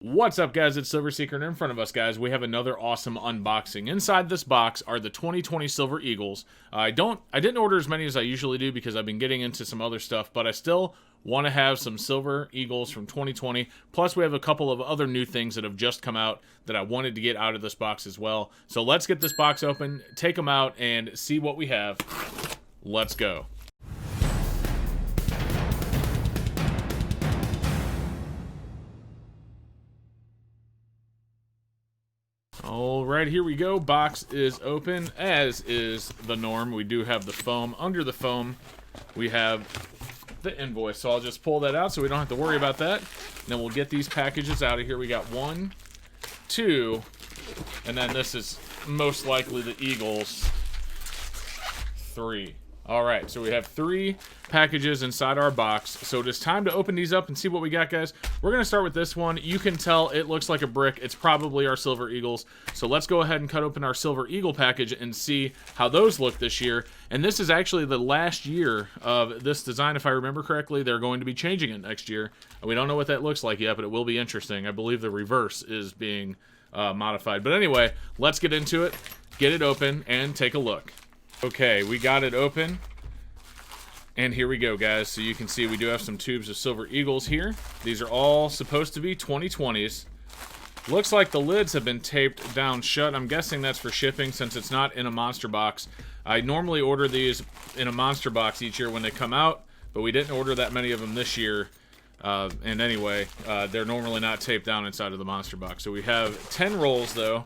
What's up, guys? It's Silver Seeker, and in front of us, guys, we have another awesome unboxing. Inside this box are the 2020 Silver Eagles. I didn't order as many as I usually do because I've been getting into some other stuff, but I still want to have some Silver Eagles from 2020. Plus, we have a couple of other new things that have just come out that I wanted to get out of this box as well. So let's get this box open, take them out, and see what we have. Let's go. Alright, here we go. Box is open, as is the norm. We do have the foam. Under the foam, we have the invoice. So I'll just pull that out so we don't have to worry about that. Then we'll get these packages out of here. We got 1, 2, and then this is most likely the Eagles. 3. Alright, so we have 3 packages inside our box. So it is time to open these up and see what we got, guys. We're going to start with this one. You can tell it looks like a brick. It's probably our Silver Eagles. So let's go ahead and cut open our Silver Eagle package and see how those look this year. And this is actually the last year of this design, if I remember correctly. They're going to be changing it next year. We don't know what that looks like yet, but it will be interesting. I believe the reverse is being modified. But anyway, let's get into it, get it open, and take a look. Okay, we got it open, and here we go, guys. So you can see we do have some tubes of Silver Eagles here. These are all supposed to be 2020s. Looks like the lids have been taped down shut. I'm guessing that's for shipping since it's not in a monster box. I normally order these in a monster box each year when they come out, but we didn't order that many of them this year. And anyway, they're normally not taped down inside of the monster box. So we have 10 rolls, though.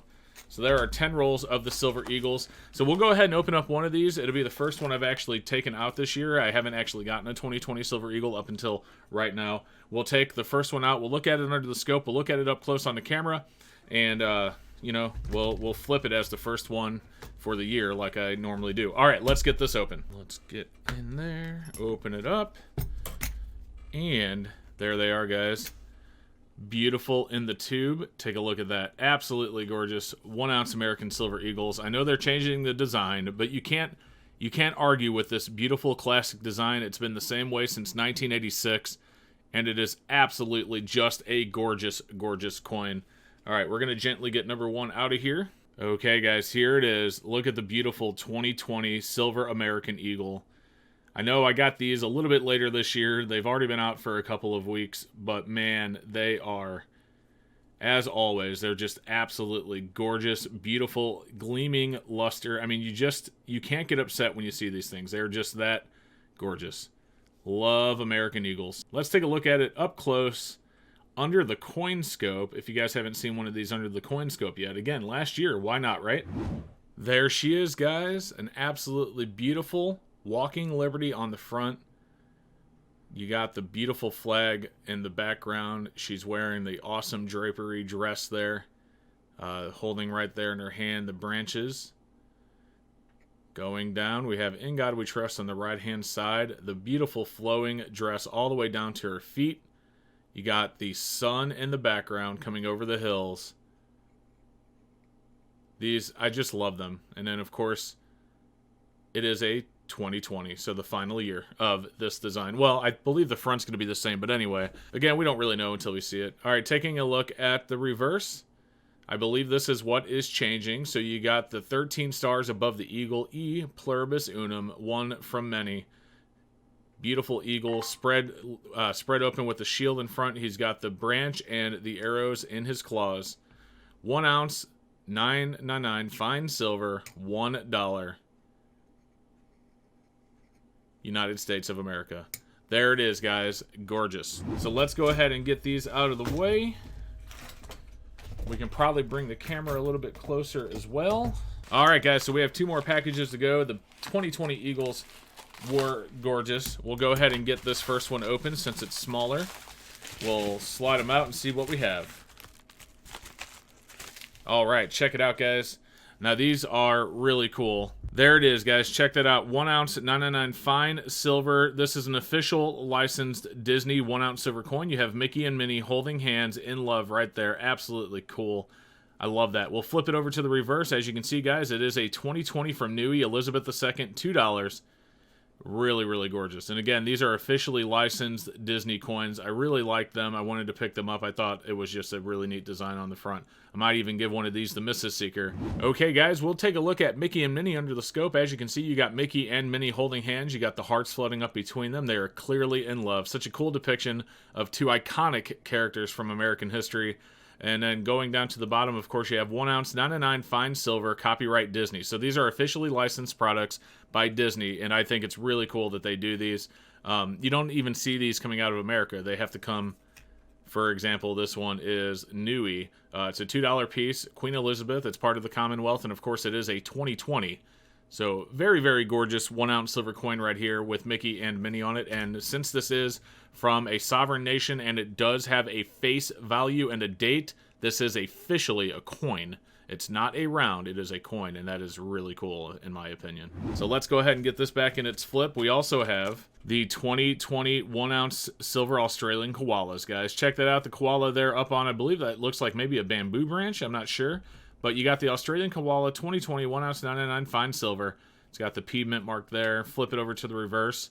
So there are 10 rolls of the Silver Eagles. So we'll go ahead and open up one of these. It'll be the first one I've actually taken out this year. I haven't actually gotten a 2020 Silver Eagle up until right now. We'll take the first one out. We'll look at it under the scope. We'll look at it up close on the camera. And, you know, we'll flip it as the first one for the year like I normally do. All right, let's get this open. Let's get in there, open it up. And there they are, guys. Beautiful in the tube. Take a look at that. Absolutely gorgeous 1-ounce American Silver Eagles. I know they're changing the design, but you can't argue with this beautiful classic design. It's been the same way since 1986, and it is absolutely just a gorgeous, gorgeous coin. All right, we're going to gently get number 1 out of here. Okay, guys, here it is. Look at the beautiful 2020 Silver American Eagle. I know I got these a little bit later this year. They've already been out for a couple of weeks, but man, they are, as always, they're just absolutely gorgeous, beautiful, gleaming luster. I mean, you can't get upset when you see these things. They're just that gorgeous. Love American Eagles. Let's take a look at it up close under the coin scope. If you guys haven't seen one of these under the coin scope yet, again, last year, why not, right? There she is, guys. An absolutely beautiful Walking Liberty on the front. You got the beautiful flag in the background. She's wearing the awesome drapery dress there. Holding right there in her hand the branches. Going down, we have In God We Trust on the right-hand side. The beautiful flowing dress all the way down to her feet. You got the sun in the background coming over the hills. These, I just love them. And then, of course, it is a 2020, so the final year of this design. Well, I believe the front's going to be the same, but anyway, again, we don't really know until we see it. All right, taking a look at the reverse, I believe this is what is changing. So you got the 13 stars above the eagle, E pluribus unum, one from many. Beautiful eagle spread open with the shield in front. He's got the branch and the arrows in his claws. 1 ounce, 999, fine silver, $1. United States of America. There it is, guys. Gorgeous. So let's go ahead and get these out of the way. We can probably bring the camera a little bit closer as well. All right, guys, so we have 2 more packages to go. The 2020 Eagles were gorgeous. We'll go ahead and get this first one open since it's smaller. We'll slide them out and see what we have. All right, check it out, guys. Now, these are really cool. There it is, guys. Check that out. 1 ounce, 999 fine silver. This is an official licensed Disney 1-ounce silver coin. You have Mickey and Minnie holding hands in love right there. Absolutely cool. I love that. We'll flip it over to the reverse. As you can see, guys, it is a 2020 from Nui, Elizabeth II, $2. Really, really gorgeous. And again, these are officially licensed Disney coins. I really like them. I wanted to pick them up. I thought it was just a really neat design on the front. I might even give one of these to Mrs. Seeker. Okay, guys, we'll take a look at Mickey and Minnie under the scope. As you can see, you got Mickey and Minnie holding hands. You got the hearts floating up between them. They are clearly in love. Such a cool depiction of two iconic characters from American history. And then going down to the bottom, of course, you have 1 ounce 999 fine silver, copyright Disney. So these are officially licensed products by Disney, and I think it's really cool that they do these. You don't even see these coming out of America. They have to come, for example, this one is Nui. It's a $2 piece, Queen Elizabeth. It's part of the Commonwealth, and of course it is a 2020. So very, very gorgeous 1 ounce silver coin right here with Mickey and Minnie on it. And since this is from a sovereign nation and it does have a face value and a date, this is officially a coin. It's not a round, it is a coin, and that is really cool in my opinion. So let's go ahead and get this back in its flip. We also have the 2020 1 ounce silver Australian koalas, guys. Check that out. The koala there up on, I believe that looks like maybe a bamboo branch. I'm not sure. But you got the Australian Koala 2020 1 ounce 999 fine silver. It's got the P mint mark there. Flip it over to the reverse.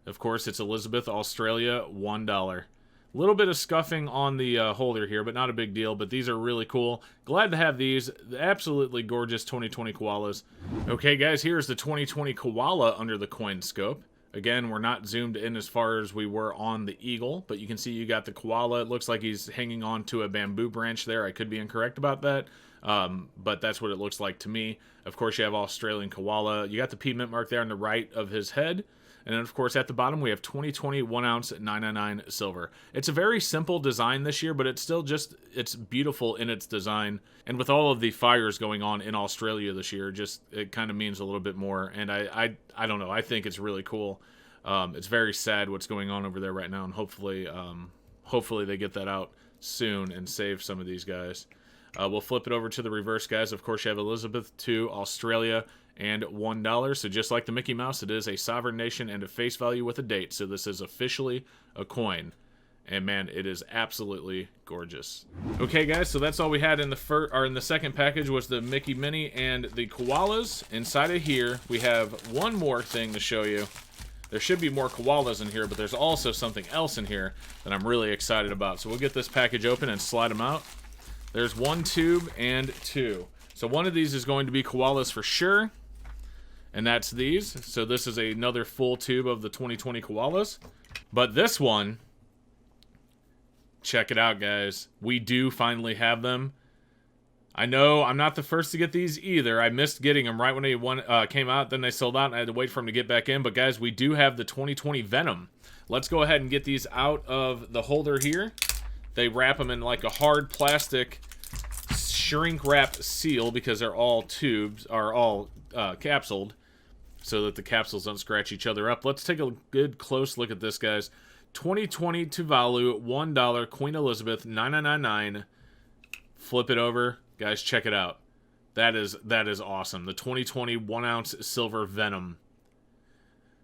Of course, it's Elizabeth, Australia, $1. A little bit of scuffing on the holder here, but not a big deal. But these are really cool. Glad to have these. The absolutely gorgeous 2020 koalas. Okay, guys, here's the 2020 koala under the coin scope. Again, we're not zoomed in as far as we were on the eagle, but you can see you got the koala. It looks like he's hanging on to a bamboo branch there. I could be incorrect about that. But that's what it looks like to me. Of course, you have Australian koala. You got the P mint mark there on the right of his head. And then, of course, at the bottom, we have 2020 1 ounce 999 silver. It's a very simple design this year, but it's still just, it's beautiful in its design. And with all of the fires going on in Australia this year, just, it kind of means a little bit more. And I don't know, I think it's really cool. It's very sad what's going on over there right now. And hopefully they get that out soon and save some of these guys. We'll flip it over to the reverse, guys. Of course, you have Elizabeth II, Australia, and $1. So just like the Mickey Mouse, it is a sovereign nation and a face value with a date. So this is officially a coin. And man, it is absolutely gorgeous. Okay, guys, so that's all we had in the second package was the Mickey, Minnie, and the koalas. Inside of here, we have one more thing to show you. There should be more koalas in here, but there's also something else in here that I'm really excited about. So we'll get this package open and slide them out. There's 1 tube and 2. So one of these is going to be koalas for sure. And that's these. So this is another full tube of the 2020 koalas. But this one, check it out, guys. We do finally have them. I know I'm not the first to get these either. I missed getting them right when they came out. Then they sold out and I had to wait for them to get back in. But guys, we do have the 2020 Venom. Let's go ahead and get these out of the holder here. They wrap them in like a hard plastic shrink wrap seal because they're all tubes, are all capsuled, so that the capsules don't scratch each other up. Let's take a good close look at this, guys. 2020 Tuvalu, $1, Queen Elizabeth, 999. Flip it over, guys. Check it out. That is awesome. The 2020 1 ounce silver Venom.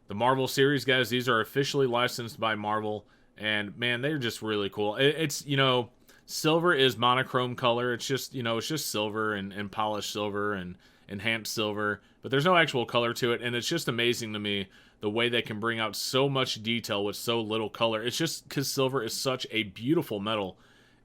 The Marvel series, guys. These are officially licensed by Marvel. And man, they're just really cool. It's, you know, silver is monochrome color. It's just, you know, it's just silver and polished silver and enhanced silver. But there's no actual color to it. And it's just amazing to me the way they can bring out so much detail with so little color. It's just because silver is such a beautiful metal.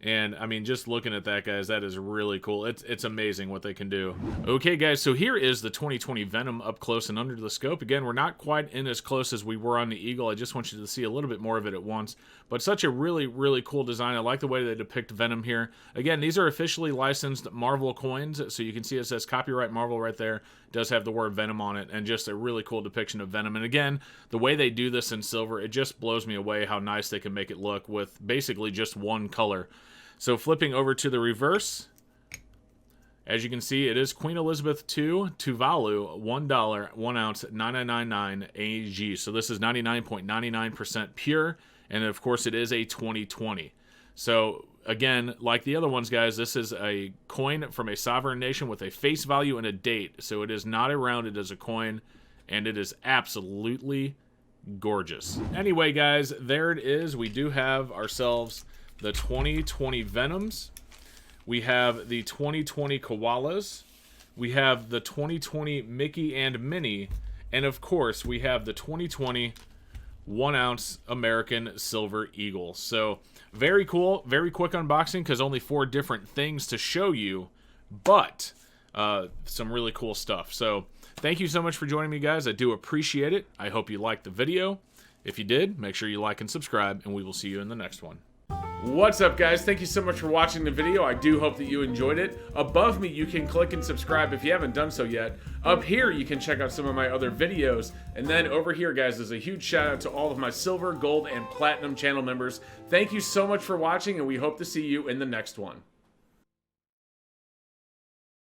And, I mean, just looking at that, guys, that is really cool. It's amazing what they can do. Okay, guys, so here is the 2020 Venom up close and under the scope. Again, we're not quite in as close as we were on the Eagle. I just want you to see a little bit more of it at once. But such a really, really cool design. I like the way they depict Venom here. Again, these are officially licensed Marvel coins. So you can see it says copyright Marvel right there. It does have the word Venom on it. And just a really cool depiction of Venom. And again, the way they do this in silver, it just blows me away how nice they can make it look with basically just one color. So flipping over to the reverse, as you can see, it is Queen Elizabeth II, Tuvalu, $1, 1 ounce, 9999 AG. So this is 99.99% pure, and of course it is a 2020. So again, like the other ones, guys, this is a coin from a sovereign nation with a face value and a date. So it is not a round, it is a coin, and it is absolutely gorgeous. Anyway, guys, there it is. We do have ourselves the 2020 Venoms. We have the 2020 Koalas. We have the 2020 Mickey and Minnie. And of course, we have the 2020 1-ounce American Silver Eagle. So very cool, very quick unboxing because only 4 different things to show you, but some really cool stuff. So thank you so much for joining me, guys. I do appreciate it. I hope you liked the video. If you did, make sure you like and subscribe, and we will see you in the next one. What's up, guys? Thank you so much for watching the video. I do hope that you enjoyed it. Above me, you can click and subscribe if you haven't done so yet. Up here, you can check out some of my other videos. And then over here, guys, there's a huge shout out to all of my silver, gold, and platinum channel members. Thank you so much for watching, and we hope to see you in the next one.